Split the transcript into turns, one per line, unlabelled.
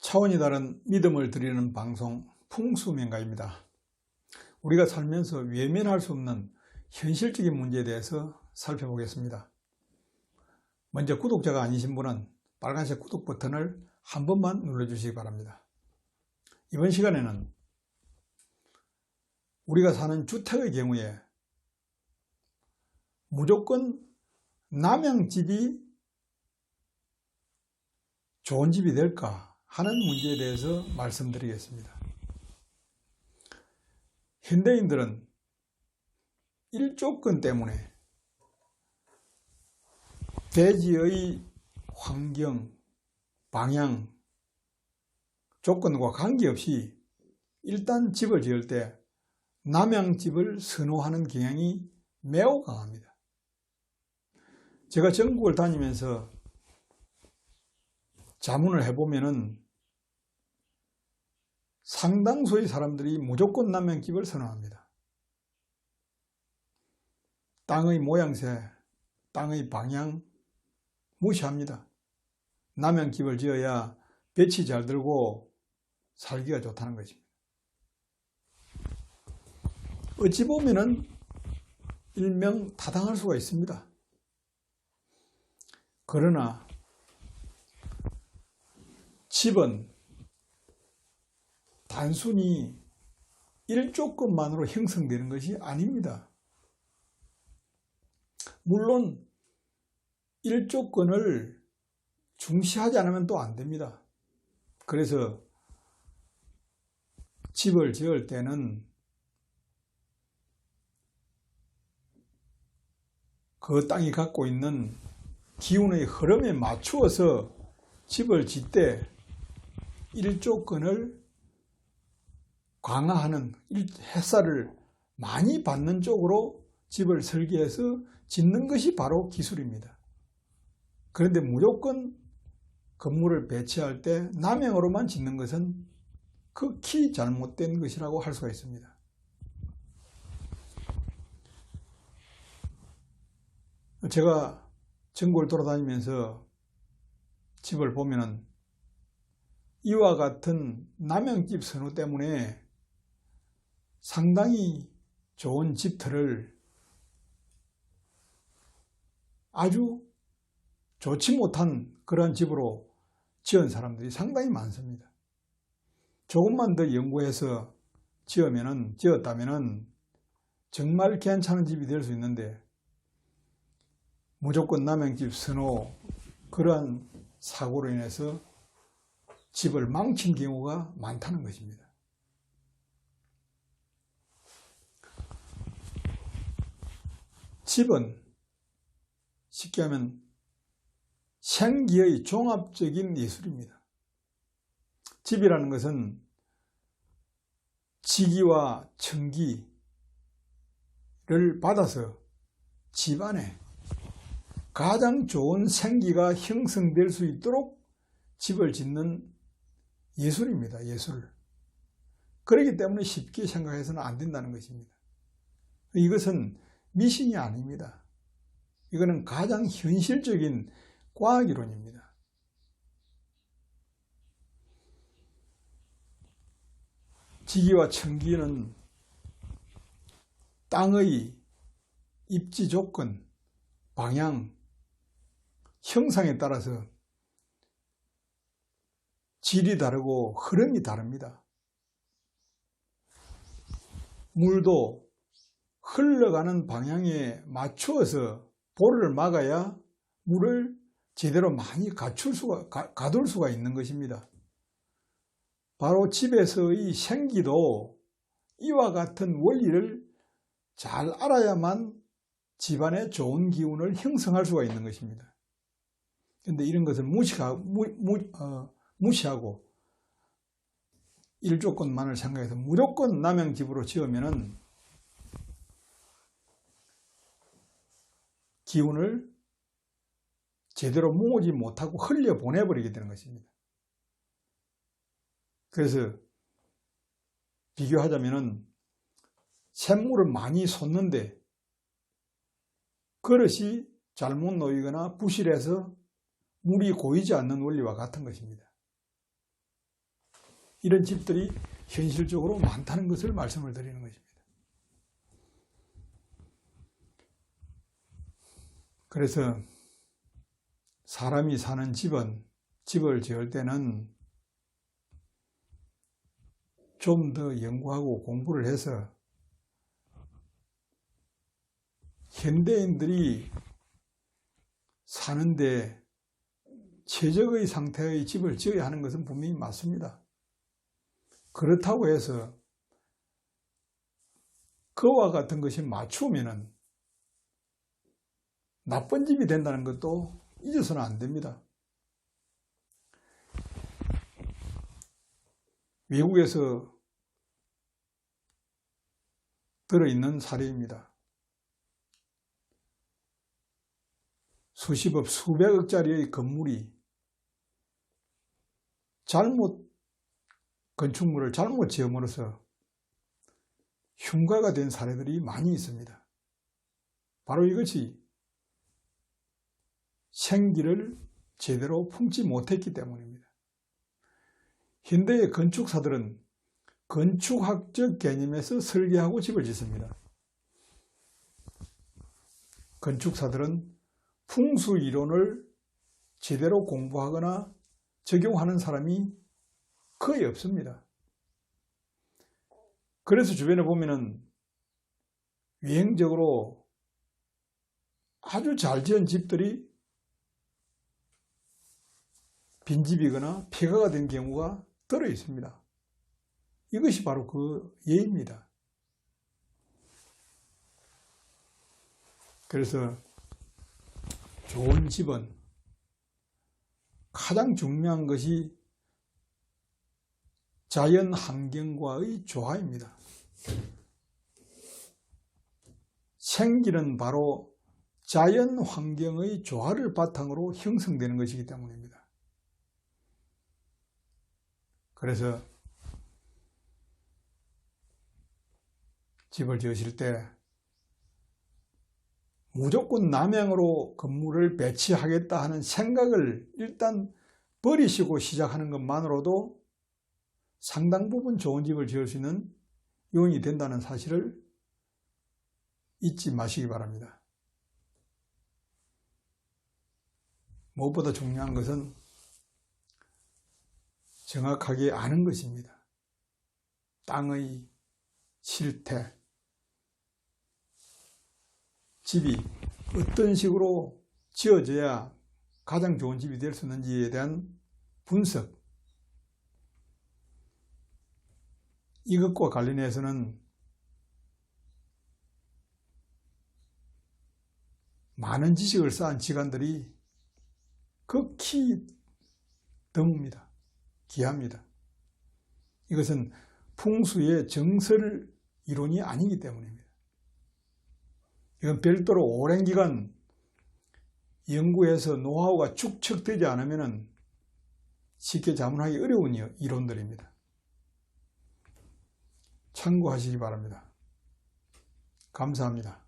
차원이 다른 믿음을 드리는 방송 풍수명가입니다. 우리가 살면서 외면할 수 없는 현실적인 문제에 대해서 살펴보겠습니다. 먼저 구독자가 아니신 분은 빨간색 구독 버튼을 한 번만 눌러주시기 바랍니다. 이번 시간에는 우리가 사는 주택의 경우에 무조건 남양 집이 좋은 집이 될까 하는 문제에 대해서 말씀드리겠습니다. 현대인들은 일조권 때문에 대지의 환경, 방향, 조건과 관계없이 일단 집을 지을 때 남양집을 선호하는 경향이 매우 강합니다. 제가 전국을 다니면서 자문을 해보면은 상당수의 사람들이 무조건 남양집을 선호합니다. 땅의 모양새, 땅의 방향 무시합니다. 남양집을 지어야 볕이 잘 들고 살기가 좋다는 것입니다. 어찌 보면은 일명 타당할 수가 있습니다. 그러나 집은 단순히 일조건만으로 형성되는 것이 아닙니다. 물론 일조건을 중시하지 않으면 또 안 됩니다. 그래서 집을 지을 때는 그 땅이 갖고 있는 기운의 흐름에 맞추어서 집을 짓되 일조건을 강화하는, 햇살을 많이 받는 쪽으로 집을 설계해서 짓는 것이 바로 기술입니다. 그런데 무조건 건물을 배치할 때 남양으로만 짓는 것은 극히 잘못된 것이라고 할 수가 있습니다. 제가 전국을 돌아다니면서 집을 보면은 이와 같은 남양집 선호 때문에 상당히 좋은 집터를 아주 좋지 못한 그런 집으로 지은 사람들이 상당히 많습니다. 조금만 더 연구해서 지었다면은 정말 괜찮은 집이 될 수 있는데 무조건 남양집 선호 그러한 사고로 인해서 집을 망친 경우가 많다는 것입니다. 집은 쉽게 하면 생기의 종합적인 예술입니다. 집이라는 것은 지기와 청기를 받아서 집안에 가장 좋은 생기가 형성될 수 있도록 집을 짓는 예술입니다. 예술. 그렇기 때문에 쉽게 생각해서는 안 된다는 것입니다. 이것은 미신이 아닙니다. 이거는 가장 현실적인 과학이론입니다. 지기와 청기는 땅의 입지 조건, 방향, 형상에 따라서 질이 다르고 흐름이 다릅니다. 물도 흘러가는 방향에 맞추어서 볼을 막아야 물을 제대로 많이 가둘 수가 있는 것입니다. 바로 집에서의 생기도 이와 같은 원리를 잘 알아야만 집안에 좋은 기운을 형성할 수가 있는 것입니다. 그런데 이런 것을 무시하고 일조건만을 생각해서 무조건 남양집으로 지으면은 기운을 제대로 모으지 못하고 흘려 보내버리게 되는 것입니다. 그래서 비교하자면은 샘물을 많이 쏟는데 그릇이 잘못 놓이거나 부실해서 물이 고이지 않는 원리와 같은 것입니다. 이런 집들이 현실적으로 많다는 것을 말씀을 드리는 것입니다. 그래서 사람이 사는 집을 지을 때는 좀 더 연구하고 공부를 해서 현대인들이 사는데 최적의 상태의 집을 지어야 하는 것은 분명히 맞습니다. 그렇다고 해서 그와 같은 것이 맞추면은 나쁜 집이 된다는 것도 잊어서는 안 됩니다. 외국에서 들어있는 사례입니다. 수십억, 수백억짜리의 건물이 건축물을 잘못 지음으로써 흉가가 된 사례들이 많이 있습니다. 바로 이것이 생기를 제대로 품지 못했기 때문입니다. 현대의 건축사들은 건축학적 개념에서 설계하고 집을 짓습니다. 건축사들은 풍수 이론을 제대로 공부하거나 적용하는 사람이 거의 없습니다. 그래서 주변에 보면은 유행적으로 아주 잘 지은 집들이 빈집이거나 폐가가 된 경우가 들어 있습니다. 이것이 바로 그 예입니다. 그래서 좋은 집은 가장 중요한 것이 자연 환경과의 조화입니다. 생기는 바로 자연 환경의 조화를 바탕으로 형성되는 것이기 때문입니다. 그래서 집을 지으실 때 무조건 남향으로 건물을 배치하겠다 하는 생각을 일단 버리시고 시작하는 것만으로도 상당 부분 좋은 집을 지을 수 있는 요인이 된다는 사실을 잊지 마시기 바랍니다. 무엇보다 중요한 것은 정확하게 아는 것입니다. 땅의 실태, 집이 어떤 식으로 지어져야 가장 좋은 집이 될 수 있는지에 대한 분석, 이것과 관련해서는 많은 지식을 쌓은 기관들이 극히 드뭅니다. 귀합니다. 이것은 풍수의 정설 이론이 아니기 때문입니다. 이건 별도로 오랜 기간 연구해서 노하우가 축적되지 않으면 쉽게 자문하기 어려운 이론들입니다. 참고하시기 바랍니다. 감사합니다.